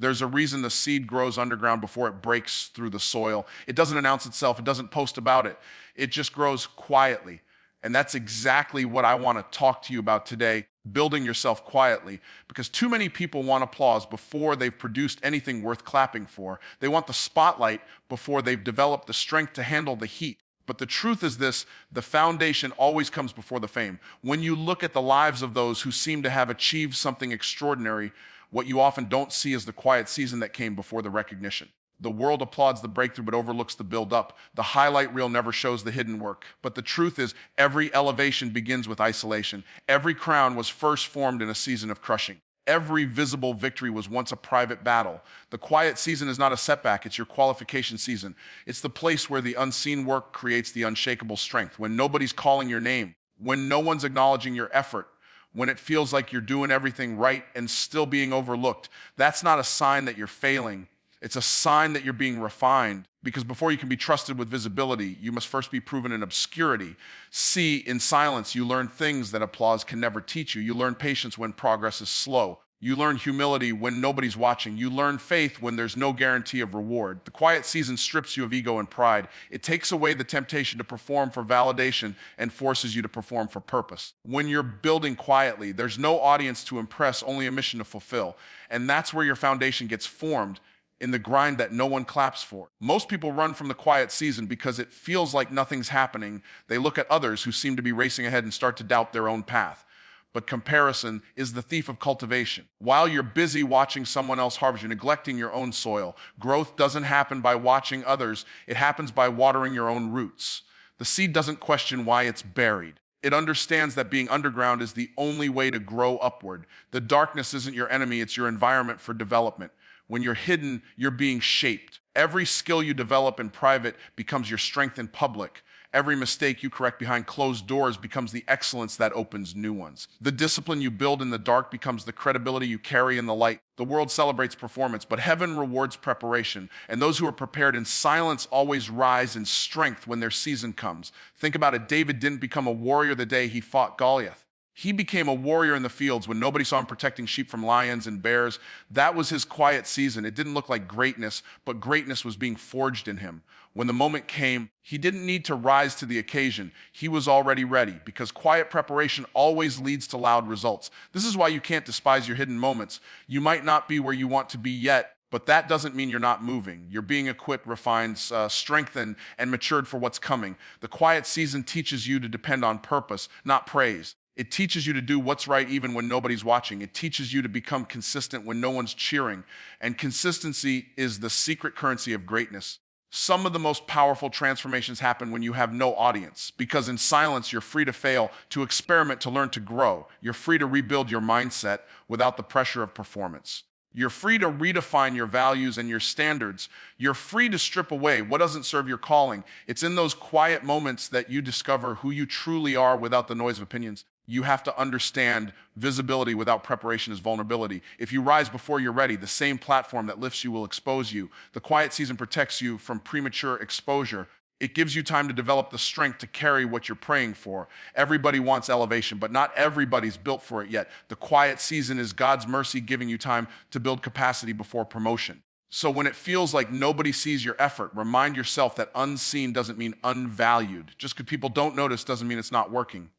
There's a reason the seed grows underground before it breaks through the soil. It doesn't announce itself. It doesn't post about it. It just grows quietly. And that's exactly what I want to talk to you about today, building yourself quietly. Because too many people want applause before they've produced anything worth clapping for. They want the spotlight before they've developed the strength to handle the heat. But the truth is this: the foundation always comes before the fame. When you look at the lives of those who seem to have achieved something extraordinary, what you often don't see is the quiet season that came before the recognition. The world applauds the breakthrough but overlooks the build-up. The highlight reel never shows the hidden work. But the truth is, every elevation begins with isolation. Every crown was first formed in a season of crushing. Every visible victory was once a private battle. The quiet season is not a setback, it's your qualification season. It's the place where the unseen work creates the unshakable strength. When nobody's calling your name, when no one's acknowledging your effort, when it feels like you're doing everything right and still being overlooked, that's not a sign that you're failing. It's a sign that you're being refined, because before you can be trusted with visibility, you must first be proven in obscurity. See, in silence, you learn things that applause can never teach you. You learn patience when progress is slow. You learn humility when nobody's watching. You learn faith when there's no guarantee of reward. The quiet season strips you of ego and pride. It takes away the temptation to perform for validation and forces you to perform for purpose. When you're building quietly, there's no audience to impress, only a mission to fulfill. And that's where your foundation gets formed, in the grind that no one claps for. Most people run from the quiet season because it feels like nothing's happening. They look at others who seem to be racing ahead and start to doubt their own path. But comparison is the thief of cultivation. While you're busy watching someone else harvest, you're neglecting your own soil. Growth doesn't happen by watching others. It happens by watering your own roots. The seed doesn't question why it's buried. It understands that being underground is the only way to grow upward. The darkness isn't your enemy, it's your environment for development. When you're hidden, you're being shaped. Every skill you develop in private becomes your strength in public. Every mistake you correct behind closed doors becomes the excellence that opens new ones. The discipline you build in the dark becomes the credibility you carry in the light. The world celebrates performance, but heaven rewards preparation. And those who are prepared in silence always rise in strength when their season comes. Think about it. David didn't become a warrior the day he fought Goliath. He became a warrior in the fields when nobody saw him protecting sheep from lions and bears. That was his quiet season. It didn't look like greatness, but greatness was being forged in him. When the moment came, he didn't need to rise to the occasion. He was already ready, because quiet preparation always leads to loud results. This is why you can't despise your hidden moments. You might not be where you want to be yet, but that doesn't mean you're not moving. You're being equipped, refined, strengthened, and matured for what's coming. The quiet season teaches you to depend on purpose, not praise. It teaches you to do what's right even when nobody's watching. It teaches you to become consistent when no one's cheering. And consistency is the secret currency of greatness. Some of the most powerful transformations happen when you have no audience, because in silence, you're free to fail, to experiment, to learn, to grow. You're free to rebuild your mindset without the pressure of performance. You're free to redefine your values and your standards. You're free to strip away what doesn't serve your calling. It's in those quiet moments that you discover who you truly are without the noise of opinions. You have to understand visibility without preparation is vulnerability. If you rise before you're ready, the same platform that lifts you will expose you. The quiet season protects you from premature exposure. It gives you time to develop the strength to carry what you're praying for. Everybody wants elevation, but not everybody's built for it yet. The quiet season is God's mercy giving you time to build capacity before promotion. So when it feels like nobody sees your effort, remind yourself that unseen doesn't mean unvalued. Just because people don't notice doesn't mean it's not working.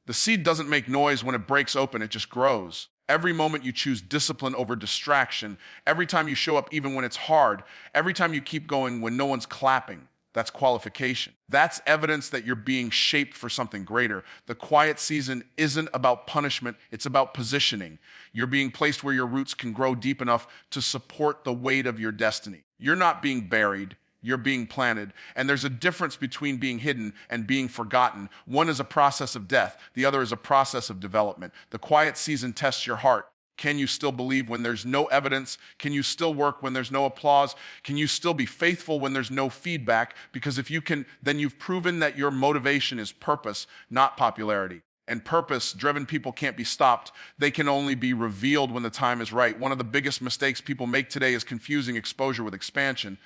The seed doesn't make noise when it breaks open, it just grows. Every moment you choose discipline over distraction, every time you show up even when it's hard, every time you keep going when no one's clapping, that's qualification. That's evidence that you're being shaped for something greater. The quiet season isn't about punishment, it's about positioning. You're being placed where your roots can grow deep enough to support the weight of your destiny. You're not being buried. You're being planted. And there's a difference between being hidden and being forgotten. One is a process of death. The other is a process of development. The quiet season tests your heart. Can you still believe when there's no evidence? Can you still work when there's no applause? Can you still be faithful when there's no feedback? Because if you can, then you've proven that your motivation is purpose, not popularity. And purpose-driven people can't be stopped. They can only be revealed when the time is right. One of the biggest mistakes people make today is confusing exposure with expansion.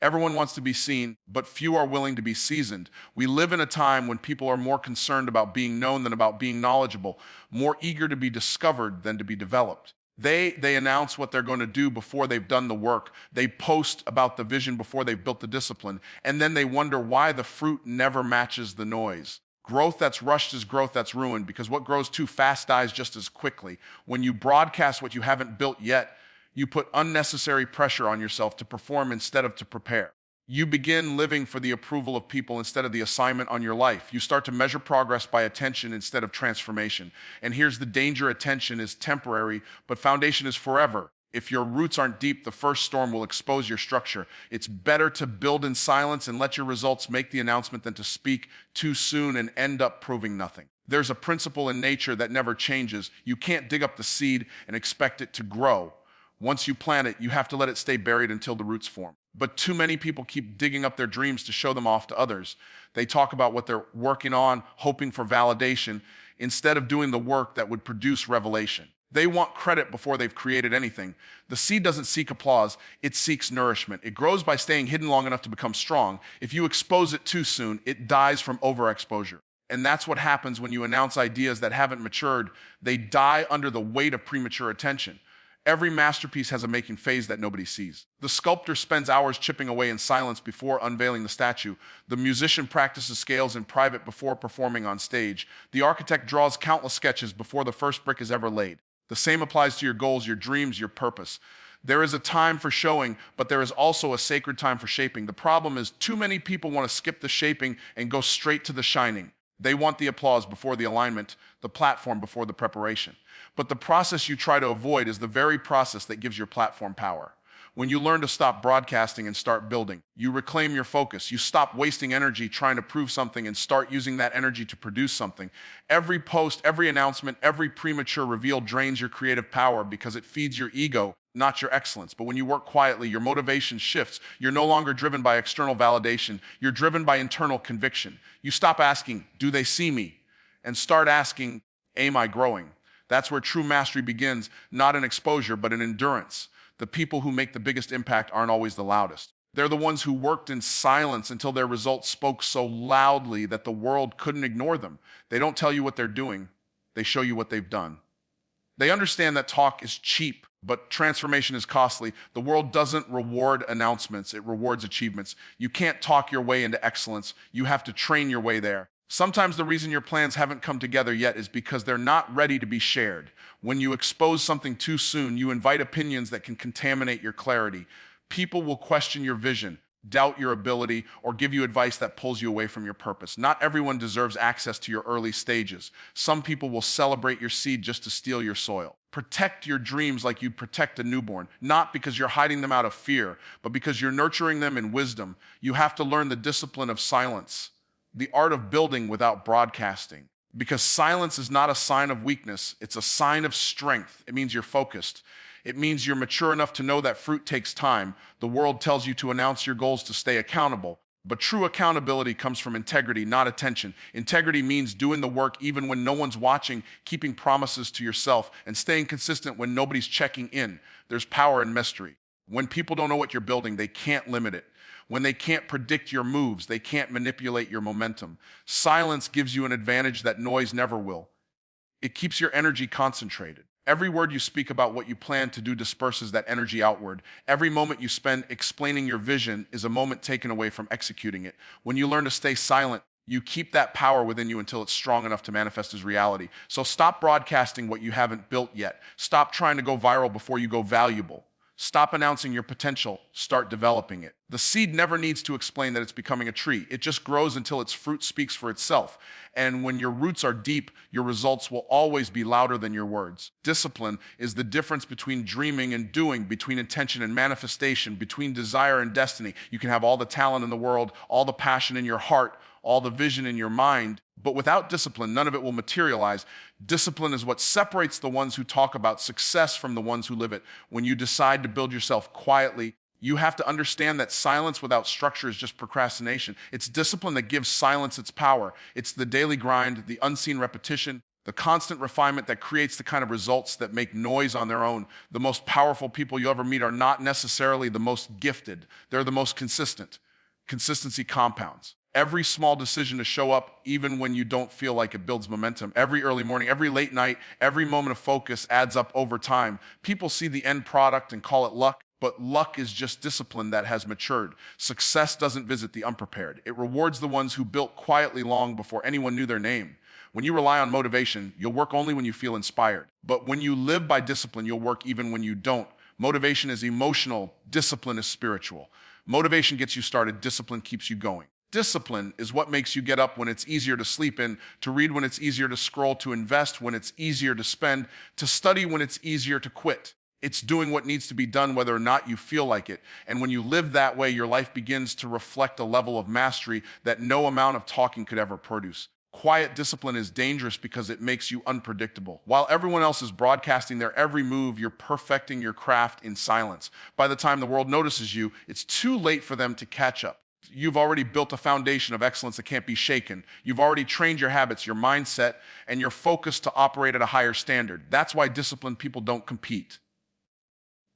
Everyone wants to be seen, but few are willing to be seasoned. We live in a time when people are more concerned about being known than about being knowledgeable, more eager to be discovered than to be developed. They announce what they're going to do before they've done the work. They post about the vision before they've built the discipline. And then they wonder why the fruit never matches the noise. Growth that's rushed is growth that's ruined, because what grows too fast dies just as quickly. When you broadcast what you haven't built yet, you put unnecessary pressure on yourself to perform instead of to prepare. You begin living for the approval of people instead of the assignment on your life. You start to measure progress by attention instead of transformation. And here's the danger: attention is temporary, but foundation is forever. If your roots aren't deep, the first storm will expose your structure. It's better to build in silence and let your results make the announcement than to speak too soon and end up proving nothing. There's a principle in nature that never changes. You can't dig up the seed and expect it to grow. Once you plant it, you have to let it stay buried until the roots form. But too many people keep digging up their dreams to show them off to others. They talk about what they're working on, hoping for validation, instead of doing the work that would produce revelation. They want credit before they've created anything. The seed doesn't seek applause, it seeks nourishment. It grows by staying hidden long enough to become strong. If you expose it too soon, it dies from overexposure. And that's what happens when you announce ideas that haven't matured. They die under the weight of premature attention. Every masterpiece has a making phase that nobody sees. The sculptor spends hours chipping away in silence before unveiling the statue. The musician practices scales in private before performing on stage. The architect draws countless sketches before the first brick is ever laid. The same applies to your goals, your dreams, your purpose. There is a time for showing, but there is also a sacred time for shaping. The problem is too many people want to skip the shaping and go straight to the shining. They want the applause before the alignment, the platform before the preparation. But the process you try to avoid is the very process that gives your platform power. When you learn to stop broadcasting and start building, you reclaim your focus. You stop wasting energy trying to prove something and start using that energy to produce something. Every post, every announcement, every premature reveal drains your creative power because it feeds your ego, not your excellence. But when you work quietly, your motivation shifts. You're no longer driven by external validation. You're driven by internal conviction. You stop asking, do they see me? And start asking, am I growing? That's where true mastery begins, not in exposure, but in endurance. The people who make the biggest impact aren't always the loudest. They're the ones who worked in silence until their results spoke so loudly that the world couldn't ignore them. They don't tell you what they're doing. They show you what they've done. They understand that talk is cheap, but transformation is costly. The world doesn't reward announcements. It rewards achievements. You can't talk your way into excellence. You have to train your way there. Sometimes the reason your plans haven't come together yet is because they're not ready to be shared. When you expose something too soon, you invite opinions that can contaminate your clarity. People will question your vision, doubt your ability, or give you advice that pulls you away from your purpose. Not everyone deserves access to your early stages. Some people will celebrate your seed just to steal your soil. Protect your dreams like you'd protect a newborn, not because you're hiding them out of fear, but because you're nurturing them in wisdom. You have to learn the discipline of silence, the art of building without broadcasting. Because silence is not a sign of weakness, it's a sign of strength. It means you're focused. It means you're mature enough to know that fruit takes time. The world tells you to announce your goals to stay accountable. But true accountability comes from integrity, not attention. Integrity means doing the work even when no one's watching, keeping promises to yourself, and staying consistent when nobody's checking in. There's power in mystery. When people don't know what you're building, they can't limit it. When they can't predict your moves, they can't manipulate your momentum. Silence gives you an advantage that noise never will. It keeps your energy concentrated. Every word you speak about what you plan to do disperses that energy outward. Every moment you spend explaining your vision is a moment taken away from executing it. When you learn to stay silent, you keep that power within you until it's strong enough to manifest as reality. So stop broadcasting what you haven't built yet. Stop trying to go viral before you go valuable. Stop announcing your potential, start developing it. The seed never needs to explain that it's becoming a tree. It just grows until its fruit speaks for itself. And when your roots are deep, your results will always be louder than your words. Discipline is the difference between dreaming and doing, between intention and manifestation, between desire and destiny. You can have all the talent in the world, all the passion in your heart, all the vision in your mind, but without discipline, none of it will materialize. Discipline is what separates the ones who talk about success from the ones who live it. When you decide to build yourself quietly, you have to understand that silence without structure is just procrastination. It's discipline that gives silence its power. It's the daily grind, the unseen repetition, the constant refinement that creates the kind of results that make noise on their own. The most powerful people you ever meet are not necessarily the most gifted. They're the most consistent. Consistency compounds. Every small decision to show up, even when you don't feel like it, builds momentum. Every early morning, every late night, every moment of focus adds up over time. People see the end product and call it luck, but luck is just discipline that has matured. Success doesn't visit the unprepared. It rewards the ones who built quietly long before anyone knew their name. When you rely on motivation, you'll work only when you feel inspired. But when you live by discipline, you'll work even when you don't. Motivation is emotional, discipline is spiritual. Motivation gets you started, discipline keeps you going. Discipline is what makes you get up when it's easier to sleep in, to read when it's easier to scroll, to invest when it's easier to spend, to study when it's easier to quit. It's doing what needs to be done whether or not you feel like it. And when you live that way, your life begins to reflect a level of mastery that no amount of talking could ever produce. Quiet discipline is dangerous because it makes you unpredictable. While everyone else is broadcasting their every move, you're perfecting your craft in silence. By the time the world notices you, it's too late for them to catch up. You've already built a foundation of excellence that can't be shaken. You've already trained your habits, your mindset, and your focus to operate at a higher standard. That's why disciplined people don't compete.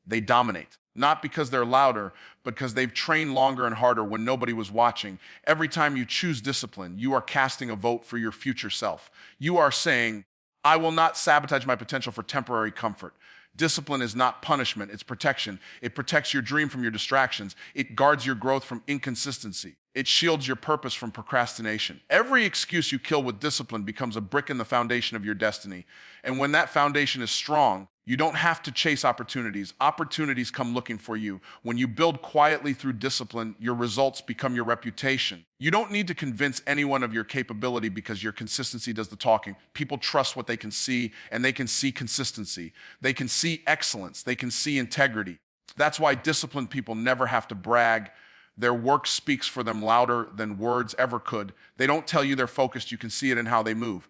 They dominate. Not because they're louder, but because they've trained longer and harder when nobody was watching. Every time you choose discipline, you are casting a vote for your future self. You are saying, I will not sabotage my potential for temporary comfort. Discipline is not punishment, it's protection. It protects your dream from your distractions. It guards your growth from inconsistency. It shields your purpose from procrastination. Every excuse you kill with discipline becomes a brick in the foundation of your destiny. And when that foundation is strong, you don't have to chase opportunities. Opportunities come looking for you. When you build quietly through discipline, your results become your reputation. You don't need to convince anyone of your capability because your consistency does the talking. People trust what they can see, and they can see consistency. They can see excellence. They can see integrity. That's why disciplined people never have to brag. Their work speaks for them louder than words ever could. They don't tell you they're focused. You can see it in how they move.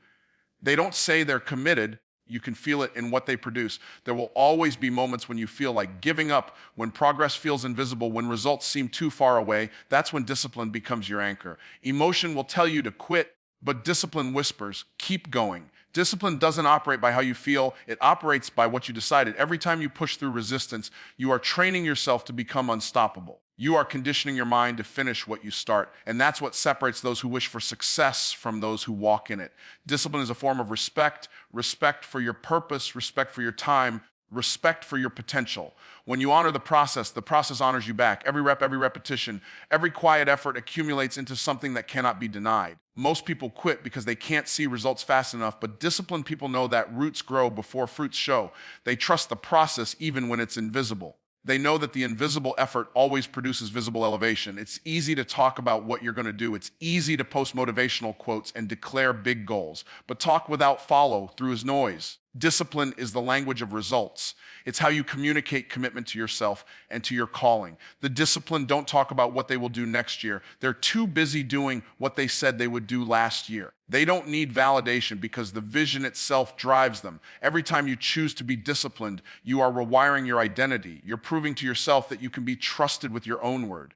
They don't say they're committed. You can feel it in what they produce. There will always be moments when you feel like giving up, when progress feels invisible, when results seem too far away. That's when discipline becomes your anchor. Emotion will tell you to quit, but discipline whispers, keep going. Discipline doesn't operate by how you feel. It operates by what you decided. Every time you push through resistance, you are training yourself to become unstoppable. You are conditioning your mind to finish what you start. And that's what separates those who wish for success from those who walk in it. Discipline is a form of respect, respect for your purpose, respect for your time, respect for your potential. When you honor the process honors you back. Every rep, every repetition, every quiet effort accumulates into something that cannot be denied. Most people quit because they can't see results fast enough, but disciplined people know that roots grow before fruits show. They trust the process even when it's invisible. They know that the invisible effort always produces visible elevation. It's easy to talk about what you're going to do. It's easy to post motivational quotes and declare big goals, but talk without follow through is noise. Discipline is the language of results. It's how you communicate commitment to yourself and to your calling. The disciplined don't talk about what they will do next year. They're too busy doing what they said they would do last year. They don't need validation because the vision itself drives them. Every time you choose to be disciplined, you are rewiring your identity. You're proving to yourself that you can be trusted with your own word.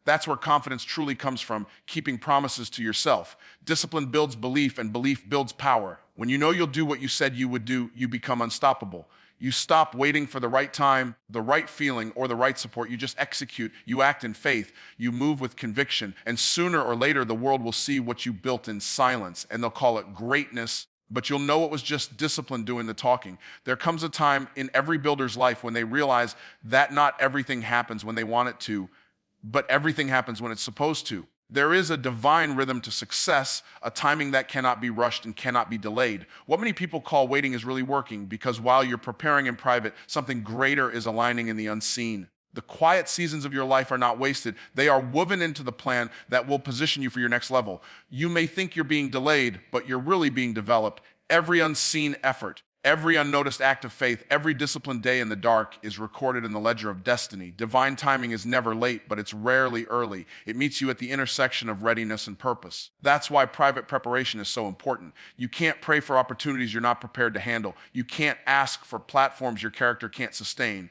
That's where confidence truly comes from, keeping promises to yourself. Discipline builds belief, and belief builds power. When you know you'll do what you said you would do, you become unstoppable. You stop waiting for the right time, the right feeling, or the right support. You just execute. You act in faith. You move with conviction. And sooner or later, the world will see what you built in silence, and they'll call it greatness, but you'll know it was just discipline doing the talking. There comes a time in every builder's life when they realize that not everything happens when they want it to, but everything happens when it's supposed to. There is a divine rhythm to success, a timing that cannot be rushed and cannot be delayed. What many people call waiting is really working, because while you're preparing in private, something greater is aligning in the unseen. The quiet seasons of your life are not wasted. They are woven into the plan that will position you for your next level. You may think you're being delayed, but you're really being developed. Every unseen effort, every unnoticed act of faith, every disciplined day in the dark is recorded in the ledger of destiny. Divine timing is never late, but it's rarely early. It meets you at the intersection of readiness and purpose. That's why private preparation is so important. You can't pray for opportunities you're not prepared to handle. You can't ask for platforms your character can't sustain.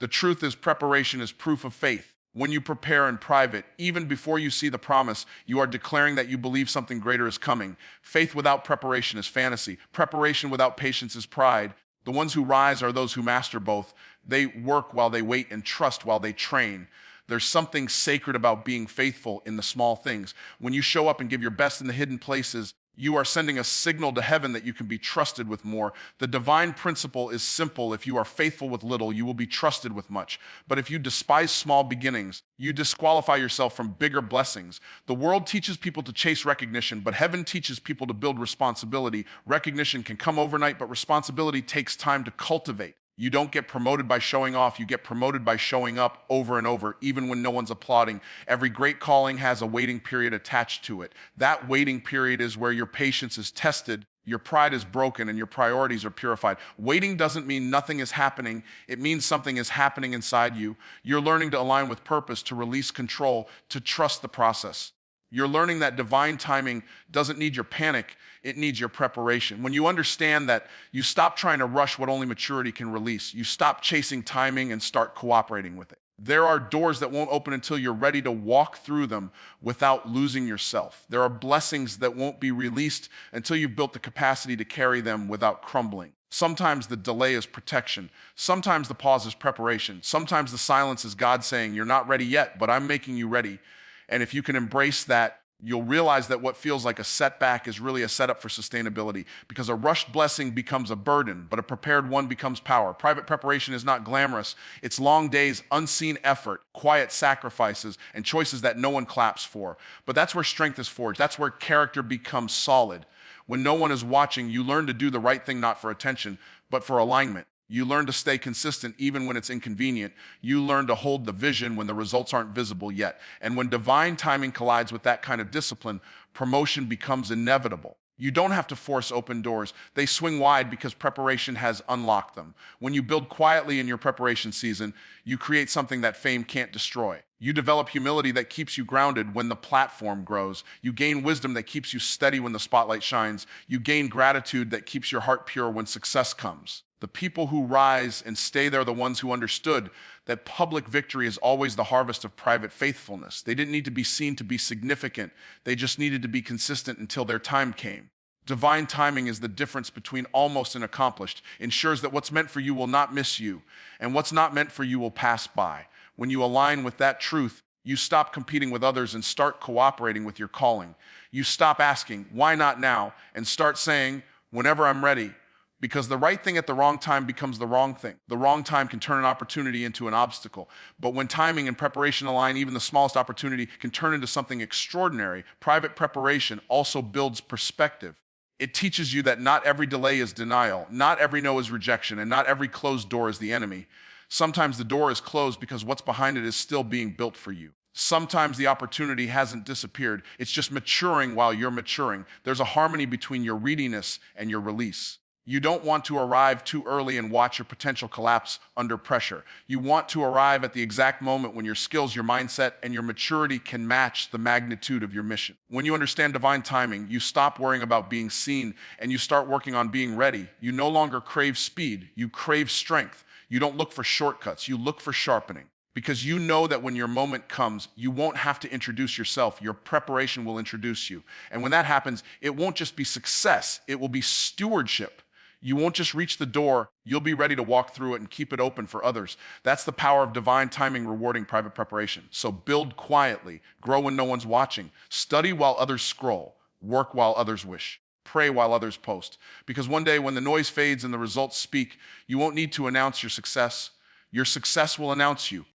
The truth is, preparation is proof of faith. When you prepare in private, even before you see the promise, you are declaring that you believe something greater is coming. Faith without preparation is fantasy. Preparation without patience is pride. The ones who rise are those who master both. They work while they wait and trust while they train. There's something sacred about being faithful in the small things. When you show up and give your best in the hidden places, you are sending a signal to heaven that you can be trusted with more. The divine principle is simple. If you are faithful with little, you will be trusted with much. But if you despise small beginnings, you disqualify yourself from bigger blessings. The world teaches people to chase recognition, but heaven teaches people to build responsibility. Recognition can come overnight, but responsibility takes time to cultivate. You don't get promoted by showing off. You get promoted by showing up over and over, even when no one's applauding. Every great calling has a waiting period attached to it. That waiting period is where your patience is tested, your pride is broken, and your priorities are purified. Waiting doesn't mean nothing is happening. It means something is happening inside you. You're learning to align with purpose, to release control, to trust the process. You're learning that divine timing doesn't need your panic, it needs your preparation. When you understand that, you stop trying to rush what only maturity can release. You stop chasing timing and start cooperating with it. There are doors that won't open until you're ready to walk through them without losing yourself. There are blessings that won't be released until you've built the capacity to carry them without crumbling. Sometimes the delay is protection. Sometimes the pause is preparation. Sometimes the silence is God saying, you're not ready yet, but I'm making you ready. And if you can embrace that, you'll realize that what feels like a setback is really a setup for sustainability, because a rushed blessing becomes a burden, but a prepared one becomes power. Private preparation is not glamorous. It's long days, unseen effort, quiet sacrifices, and choices that no one claps for. But that's where strength is forged. That's where character becomes solid. When no one is watching, you learn to do the right thing not for attention, but for alignment. You learn to stay consistent even when it's inconvenient. You learn to hold the vision when the results aren't visible yet. And when divine timing collides with that kind of discipline, promotion becomes inevitable. You don't have to force open doors. They swing wide because preparation has unlocked them. When you build quietly in your preparation season, you create something that fame can't destroy. You develop humility that keeps you grounded when the platform grows. You gain wisdom that keeps you steady when the spotlight shines. You gain gratitude that keeps your heart pure when success comes. The people who rise and stay there are the ones who understood that public victory is always the harvest of private faithfulness. They didn't need to be seen to be significant. They just needed to be consistent until their time came. Divine timing is the difference between almost and accomplished. Ensures that what's meant for you will not miss you, and what's not meant for you will pass by. When you align with that truth, you stop competing with others and start cooperating with your calling. You stop asking, why not now? And start saying, whenever I'm ready. Because the right thing at the wrong time becomes the wrong thing. The wrong time can turn an opportunity into an obstacle. But when timing and preparation align, even the smallest opportunity can turn into something extraordinary. Private preparation also builds perspective. It teaches you that not every delay is denial, not every no is rejection, and not every closed door is the enemy. Sometimes the door is closed because what's behind it is still being built for you. Sometimes the opportunity hasn't disappeared. It's just maturing while you're maturing. There's a harmony between your readiness and your release. You don't want to arrive too early and watch your potential collapse under pressure. You want to arrive at the exact moment when your skills, your mindset, and your maturity can match the magnitude of your mission. When you understand divine timing, you stop worrying about being seen and you start working on being ready. You no longer crave speed, you crave strength. You don't look for shortcuts, you look for sharpening. Because you know that when your moment comes, you won't have to introduce yourself. Your preparation will introduce you. And when that happens, it won't just be success, it will be stewardship. You won't just reach the door, you'll be ready to walk through it and keep it open for others. That's the power of divine timing rewarding private preparation. So build quietly, grow when no one's watching, study while others scroll, work while others wish, pray while others post. Because one day when the noise fades and the results speak, you won't need to announce your success. Your success will announce you.